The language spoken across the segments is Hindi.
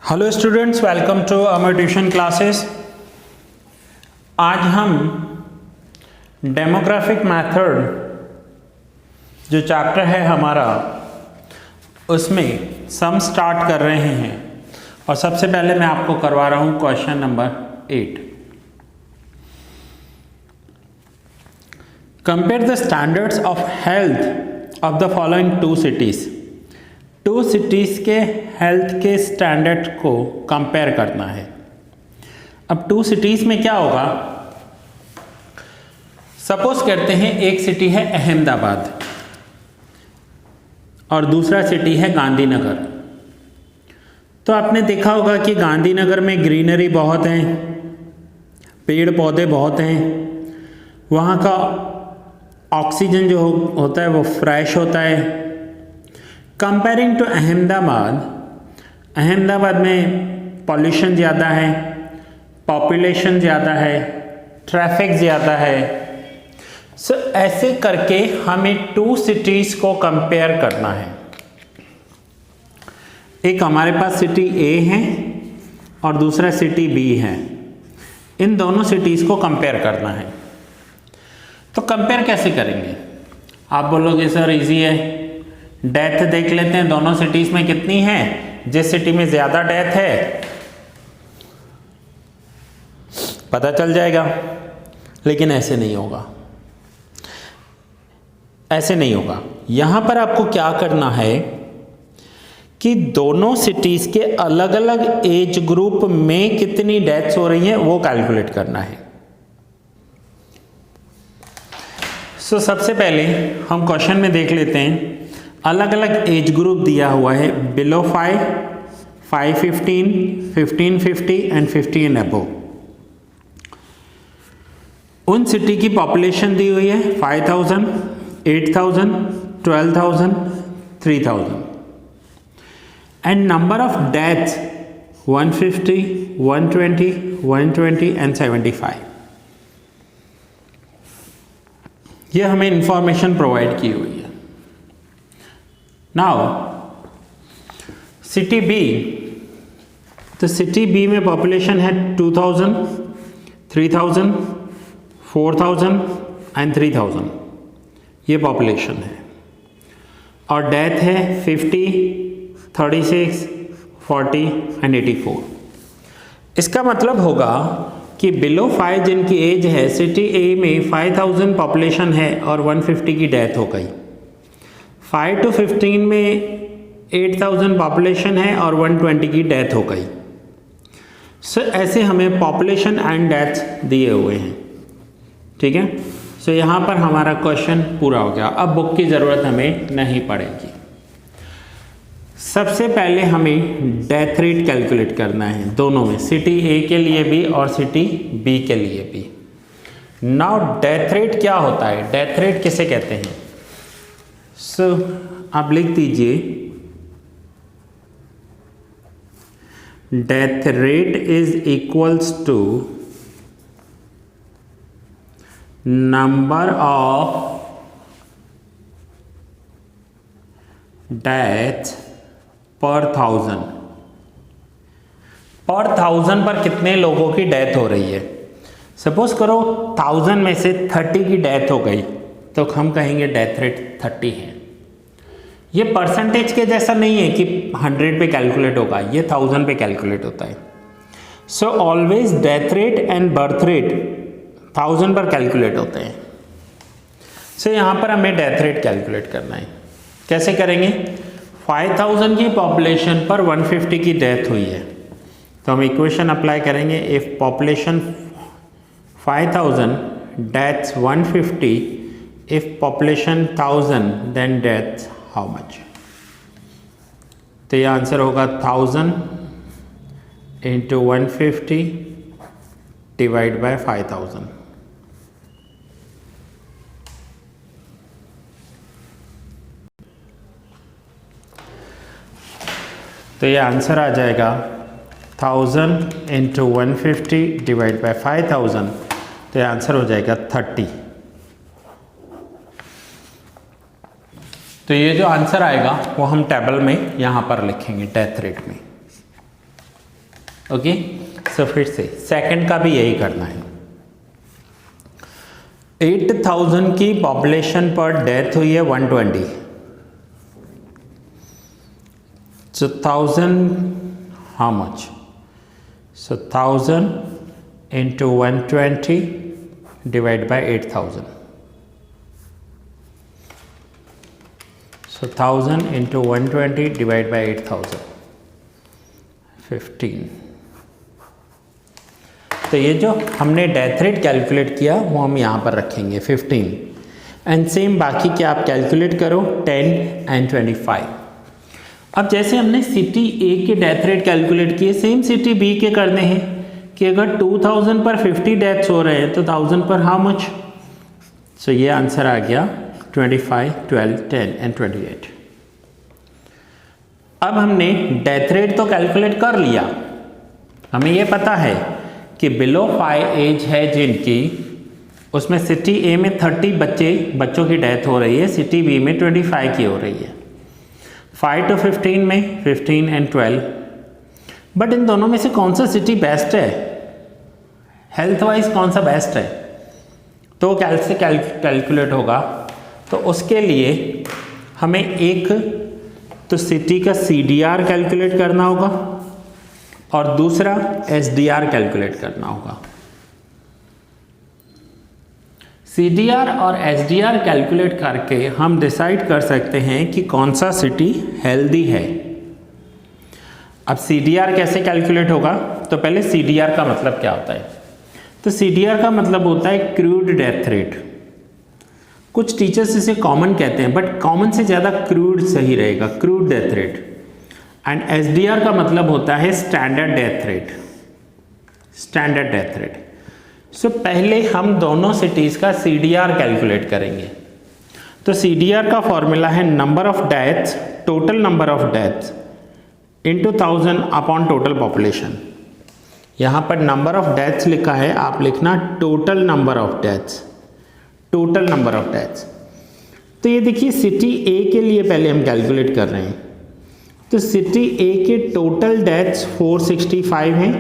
Hello students, welcome to our tuition classes. आज हम डेमोग्राफिक मेथड जो चैप्टर है हमारा उसमें सम स्टार्ट कर रहे हैं और सबसे पहले मैं आपको करवा रहा हूं question number 8। Compare the standards of health of the following two cities. Two cities के हेल्थ के स्टैंडर्ड को कंपेयर करना है। अब टू सिटीज़ में क्या होगा, सपोज करते हैं एक सिटी है अहमदाबाद और दूसरा सिटी है गांधीनगर। तो आपने देखा होगा कि गांधीनगर में ग्रीनरी बहुत है, पेड़ पौधे बहुत हैं, वहाँ का ऑक्सीजन जो होता है वो फ्रेश होता है। कंपेयरिंग टू अहमदाबाद, अहमदाबाद में पॉल्यूशन ज़्यादा है, पॉपुलेशन ज़्यादा है, ट्रैफिक ज़्यादा है। सो ऐसे करके हमें टू सिटीज़ को कंपेयर करना है। एक हमारे पास सिटी ए है और दूसरा सिटी बी है। इन दोनों सिटीज़ को कंपेयर करना है। तो कंपेयर कैसे करेंगे? आप बोलोगे सर इजी है, डेथ देख लेते हैं दोनों सिटीज में कितनी है, जिस सिटी में ज्यादा डेथ है पता चल जाएगा। लेकिन ऐसे नहीं होगा, ऐसे नहीं होगा। यहां पर आपको क्या करना है कि दोनों सिटीज के अलग अलग एज ग्रुप में कितनी डेथ्स हो रही हैं वो कैलकुलेट करना है। सो सबसे पहले हम क्वेश्चन में देख लेते हैं, अलग अलग एज ग्रुप दिया हुआ है, बिलो 5, 515, 1550 एंड 50 एंड अबव। उन सिटी की पॉपुलेशन दी हुई है 5000, 8000, 12000, 3000 and number of deaths 150, 120, 120 and 75। यह हमें इंफॉर्मेशन प्रोवाइड की हुई है। नाउ सिटी बी, तो सिटी बी में पॉपुलेशन है 2000, 3000, 4000 एंड 3000, ये पॉपुलेशन है। और डेथ है 50, 36, 40 एंड 84। इसका मतलब होगा कि बिलो 5 जिनकी एज है, सिटी ए में 5000 पॉपुलेशन है और 150 की डेथ हो गई। 5 to 15 में 8000 पॉपुलेशन है और 120 की डेथ हो गई। सो ऐसे हमें पॉपुलेशन एंड डेथ दिए हुए हैं, ठीक है। सो यहाँ पर हमारा क्वेश्चन पूरा हो गया। अब बुक की ज़रूरत हमें नहीं पड़ेगी। सबसे पहले हमें डेथ रेट कैलकुलेट करना है दोनों में, सिटी ए के लिए भी और सिटी बी के लिए भी। नाउ डेथ रेट क्या होता है, डेथ रेट किसे कहते हैं? सो आप लिख दीजिए, death rate is equals to number of death per 1000। पर 1000 पर कितने लोगों की डेथ हो रही है। सपोज करो 1000 में से 30 की डेथ हो गई तो हम कहेंगे डेथ रेट 30 है। ये परसेंटेज के जैसा नहीं है कि 100 पे कैलकुलेट होगा, ये 1000 पे कैलकुलेट होता है। So always death rate and birth rate 1000 पर कैलकुलेट होते हैं। सो यहाँ पर हमें डेथ रेट कैलकुलेट करना है। कैसे करेंगे? 5000 की पॉपुलेशन पर 150 की डेथ हुई है तो हम इक्वेशन अप्लाई करेंगे। If population 5000 deaths 150, if population 1000 then death how much? तो ये आंसर होगा 1000 into 150 डिवाइड बाय 5000। तो ये आंसर आ जाएगा 1000 into 150 डिवाइड बाय 5000। तो ये आंसर हो जाएगा 30। तो ये जो आंसर आएगा वो हम टेबल में यहाँ पर लिखेंगे डेथ रेट में। ओके, सो फिर से सेकंड का भी यही करना है। 8000 की पॉपुलेशन पर डेथ हुई है 120, so 1000 how much? So 1000 into 120 divided by 8000. So 1000 into 120 divided by 8000, 15. तो ये जो हमने डेथ रेट कैलकुलेट किया वो हम यहाँ पर रखेंगे 15, एंड सेम बाकी के आप कैलकुलेट करो 10 and 25। अब जैसे हमने सिटी ए के डेथ रेट कैलकुलेट किए, सेम सिटी बी के करने हैं कि अगर 2000 पर 50 डेथ्स हो रहे हैं तो 1000 पर हाउ मच। सो ये आंसर आ गया 25, 12, 10 and 28। अब हमने डेथ रेट तो कैलकुलेट कर लिया, हमें ये पता है कि बिलो 5 एज है जिनकी, उसमें सिटी ए में 30 बच्चों की डेथ हो रही है, सिटी बी में 25 की हो रही है। 5 to 15 में 15 and 12, बट इन दोनों में से कौन सा सिटी बेस्ट है, हेल्थ वाइज कौन सा बेस्ट है, तो कैसे कैलकुलेट होगा। तो उसके लिए हमें एक तो सिटी का CDR कैलकुलेट करना होगा और दूसरा SDR कैलकुलेट करना होगा। CDR और SDR कैलकुलेट करके हम डिसाइड कर सकते हैं कि कौन सा सिटी हेल्दी है। अब CDR कैसे कैलकुलेट होगा, तो पहले CDR का मतलब क्या होता है। तो CDR का मतलब होता है क्रूड डेथ रेट। कुछ टीचर्स इसे कॉमन कहते हैं, बट कॉमन से ज़्यादा क्रूड सही रहेगा, crude death rate. And SDR का मतलब होता है standard death rate, standard death rate. So पहले हम दोनों सिटीज़ का CDR कैलकुलेट करेंगे। तो CDR का फॉर्मूला है number of deaths, total number of deaths into 1000 upon total population. यहाँ पर नंबर ऑफ डेथ्स लिखा है, आप लिखना total number of deaths, total number of deaths. तो ये देखिए सिटी ए के लिए पहले हम कैलकुलेट कर रहे हैं। तो सिटी ए के टोटल डेथ्स 465 हैं।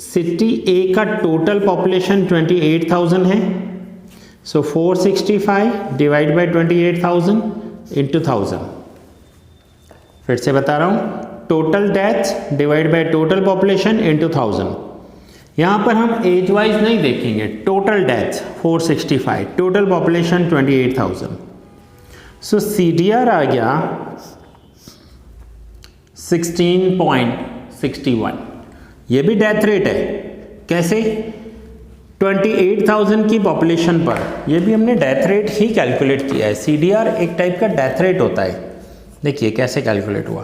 सिटी ए का टोटल पॉपुलेशन 28,000 है। सो 465 डिवाइड बाई 28,000 इंटू 1000। फिर से बता रहा हूँ, total deaths divide by total population into 1000। यहाँ पर हम एज वाइज नहीं देखेंगे, टोटल डेथ्स 465, टोटल पॉपुलेशन 28,000। सो CDR आ गया 16.61। ये भी डेथ रेट है, कैसे 28,000 की पॉपुलेशन पर, ये भी हमने डेथ रेट ही कैलकुलेट किया है। CDR एक टाइप का डेथ रेट होता है। देखिए कैसे कैलकुलेट हुआ,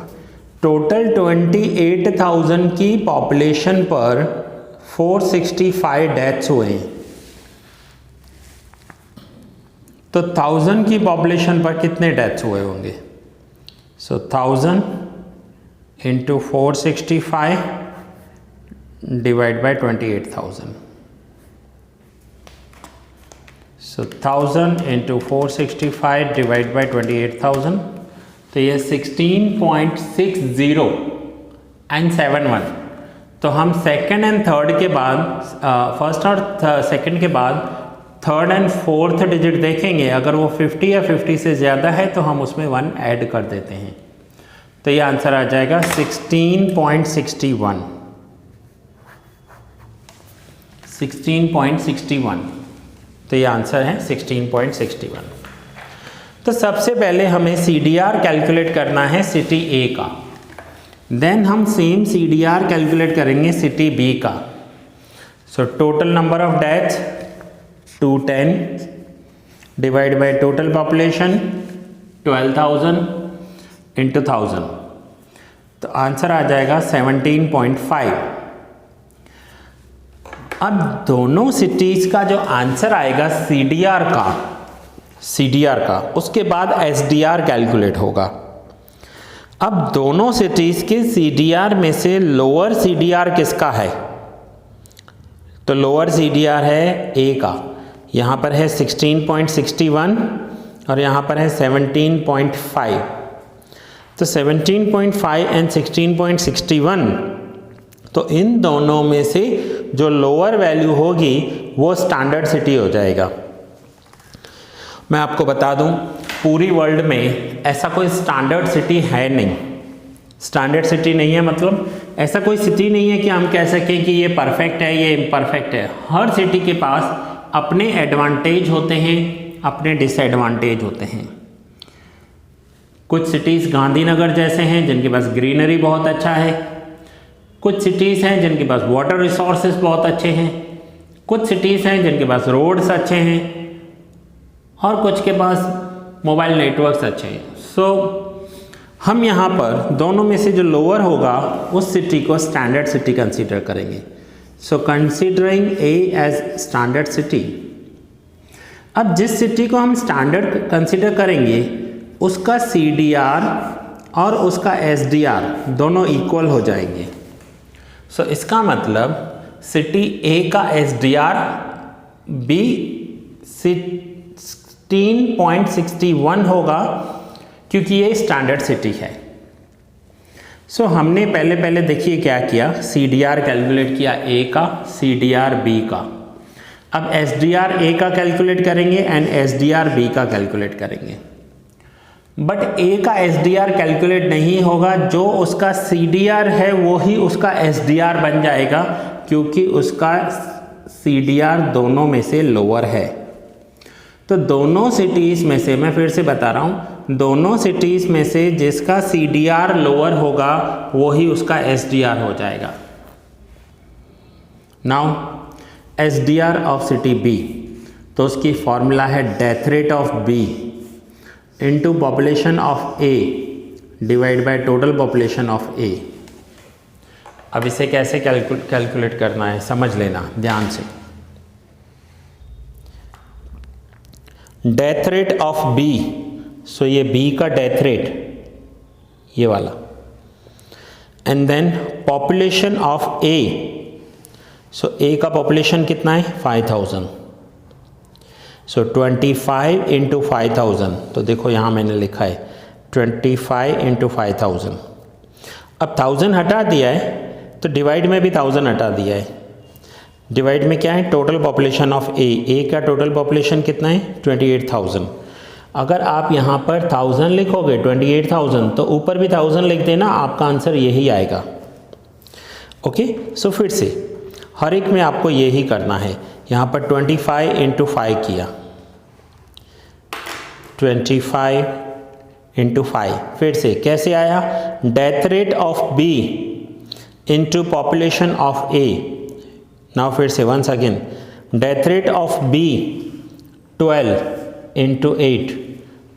टोटल 28,000 की पॉपुलेशन पर 465 डेथ्स हुए हैं। तो 1000 की पॉपुलेशन पर कितने डेथ्स हुए होंगे। सो 1000 into 465 divide by 28,000। So 1000 into 465 divide by 28,000, तो ये 16.60 एंड 71। तो हम सेकंड एंड थर्ड के बाद, फर्स्ट और सेकंड के बाद थर्ड एंड फोर्थ डिजिट देखेंगे, अगर वो 50 या 50 से ज़्यादा है तो हम उसमें 1 ऐड कर देते हैं। तो ये आंसर आ जाएगा 16.61, 16.61। तो ये आंसर है 16.61। तो सबसे पहले हमें CDR कैलकुलेट करना है सिटी ए का, देन हम सेम CDR कैलकुलेट करेंगे सिटी बी का। So total number of deaths 210 divide by total population 12,000 into 1000, तो आंसर आ जाएगा 17.5। अब दोनों सिटीज़ का जो आंसर आएगा CDR का, उसके बाद SDR कैलकुलेट होगा। अब दोनों सिटीज़ के CDR में से लोअर CDR किसका है, तो लोअर CDR है A का, यहाँ पर है 16.61 और यहाँ पर है 17.5। तो 17.5 एंड 16.61, तो इन दोनों में से जो लोअर वैल्यू होगी वो स्टैंडर्ड सिटी हो जाएगा। मैं आपको बता दूं, पूरी वर्ल्ड में ऐसा कोई स्टैंडर्ड सिटी है नहीं। स्टैंडर्ड सिटी नहीं है मतलब ऐसा कोई सिटी नहीं है कि हम कह सकें कि ये परफेक्ट है, ये इम्परफेक्ट है। हर सिटी के पास अपने एडवांटेज होते हैं, अपने डिसएडवांटेज होते हैं। कुछ सिटीज़ गांधीनगर जैसे हैं जिनके पास ग्रीनरी बहुत अच्छा है, कुछ सिटीज़ हैं जिनके पास वाटर रिसोर्सेज बहुत अच्छे हैं, कुछ सिटीज़ हैं जिनके पास रोड्स अच्छे हैं, और कुछ के पास मोबाइल नेटवर्क्स अच्छे हैं। सो हम यहाँ पर दोनों में से जो लोअर होगा उस सिटी को स्टैंडर्ड सिटी कंसीडर करेंगे। सो कंसीडरिंग ए एज स्टैंडर्ड सिटी। अब जिस सिटी को हम स्टैंडर्ड कंसीडर करेंगे उसका CDR और उसका SDR दोनों इक्वल हो जाएंगे। सो इसका मतलब सिटी A का SDR भी 16.61 होगा क्योंकि ये स्टैंडर्ड सिटी है। सो हमने पहले देखिए क्या किया, CDR कैलकुलेट किया A का, CDR B का। अब SDR A का कैलकुलेट करेंगे एंड SDR B का कैलकुलेट करेंगे। बट A का SDR कैलकुलेट नहीं होगा, जो उसका CDR है वो ही उसका SDR बन जाएगा क्योंकि उसका CDR दोनों में से लोअर है। तो दोनों सिटीज़ में से, मैं फिर से बता रहा हूँ, दोनों सिटीज़ में से जिसका CDR लोअर होगा वो ही उसका SDR हो जाएगा। Now SDR of city B, तो उसकी फॉर्मूला है death rate of B into population of A divide by total population of A। अब इसे कैसे कैलकुलेट करना है समझ लेना ध्यान से। Death rate of B, so ये B का डेथ रेट ये वाला, and then population of A, so A का पॉपुलेशन कितना है 5000, सो 25 इंटू 5000। तो देखो यहाँ मैंने लिखा है 25 इंटू 5000। अब 1000 हटा दिया है तो डिवाइड में भी 1000 हटा दिया है। डिवाइड में क्या है, टोटल पॉपुलेशन ऑफ A का टोटल पॉपुलेशन कितना है 28000। अगर आप यहाँ पर 1000 लिखोगे 28000 तो ऊपर भी 1000 लिख देना, आपका आंसर यही आएगा। ओके, सो फिर से हर एक में आपको यही करना है। यहाँ पर 25 इंटू 5 किया, 25 इंटू 5, फिर से कैसे आया, death rate of B into population of A। Now फिर से once again, death rate of B 12 into 8,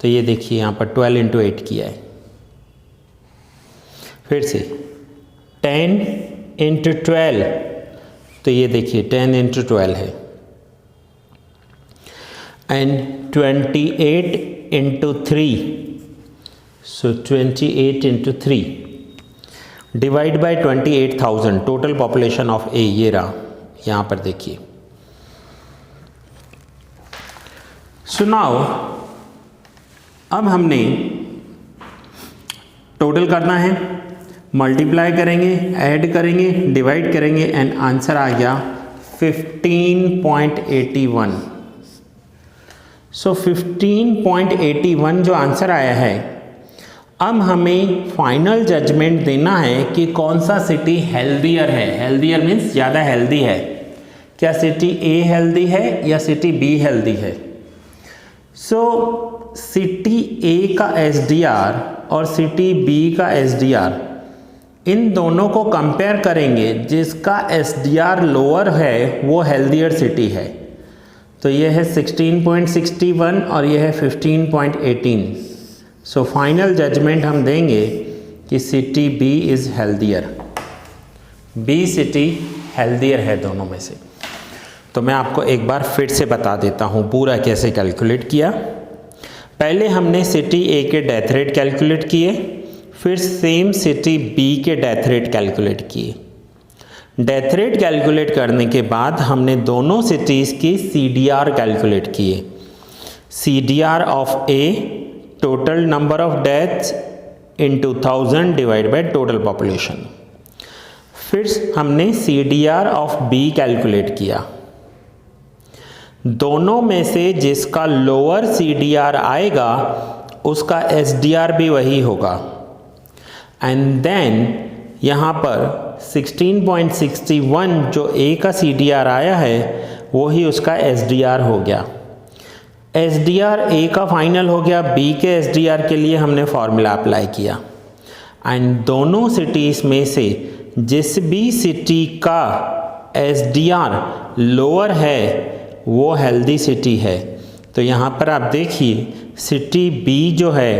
तो ये देखिए यहाँ पर 12 इंटू 8 किया है। फिर से 10 इंटू 12, तो ये देखिए 10 इंटू 12 है, and 28 into 3, so 28 into 3 divide by 28,000 total population of A। ये रहा, यहाँ पर देखिए। सो नाउ अब हमने टोटल करना है, मल्टीप्लाई करेंगे, ऐड करेंगे, डिवाइड करेंगे एंड आंसर आ गया 15.81। सो 15.81 जो आंसर आया है, अब हमें फाइनल जजमेंट देना है कि कौन सा सिटी हेल्दियर है। हेल्दियर मीन्स ज़्यादा हेल्दी है। क्या सिटी A हेल्दी है या सिटी B हेल्दी है? सो सिटी A का SDR और सिटी B का SDR, इन दोनों को कंपेयर करेंगे, जिसका SDR लोअर है वो हेल्दियर सिटी है। तो ये है 16.61 और ये है 15.18। सो फाइनल जजमेंट हम देंगे कि city B is healthier. B city healthier है दोनों में से। तो मैं आपको एक बार फिर से बता देता हूँ पूरा कैसे कैलकुलेट किया। पहले हमने सिटी A के डेथ रेट कैलकुलेट किए, फिर सेम सिटी B के डेथ रेट कैलकुलेट किए। डेथ रेट कैलकुलेट करने के बाद हमने दोनों सिटीज़ की CDR कैलकुलेट किए। CDR of A, total number of deaths into 1000 divide by total population. फिर हमने CDR ऑफ बी कैलकुलेट किया। दोनों में से जिसका लोअर CDR आएगा उसका SDR भी वही होगा। एंड देन यहाँ पर 16.61 जो A का CDR आया है वो ही उसका SDR हो गया। SDR A का फाइनल हो गया, B के SDR के लिए हमने फॉर्मूला अप्लाई किया। एंड दोनों सिटीज़ में से जिस भी सिटी का SDR लोअर है वो हेल्दी सिटी है। तो यहाँ पर आप देखिए सिटी B जो है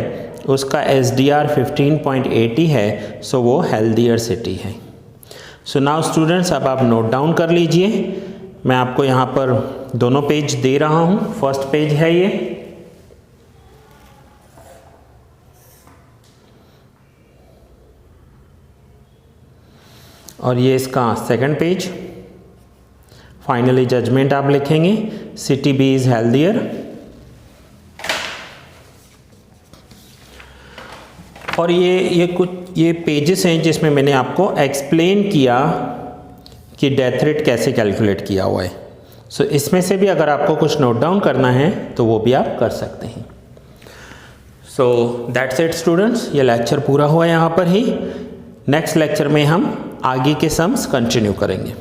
उसका SDR 15.80 है, सो वो हेल्दियर सिटी है। सो नाउ स्टूडेंट्स, अब आप नोट डाउन कर लीजिए। मैं आपको यहाँ पर दोनों पेज दे रहा हूँ। फर्स्ट पेज है ये, और ये इसका सेकंड पेज। फाइनली जजमेंट आप लिखेंगे, सिटी बी इज हेल्दियर। और ये पेजेस हैं जिसमें मैंने आपको एक्सप्लेन किया कि डेथ रेट कैसे कैलकुलेट किया हुआ है। सो इसमें से भी अगर आपको कुछ नोट डाउन करना है तो वो भी आप कर सकते हैं। सो दैट्स इट स्टूडेंट्स, ये लेक्चर पूरा हुआ है यहाँ पर ही। नेक्स्ट लेक्चर में हम आगे के सम्स कंटिन्यू करेंगे।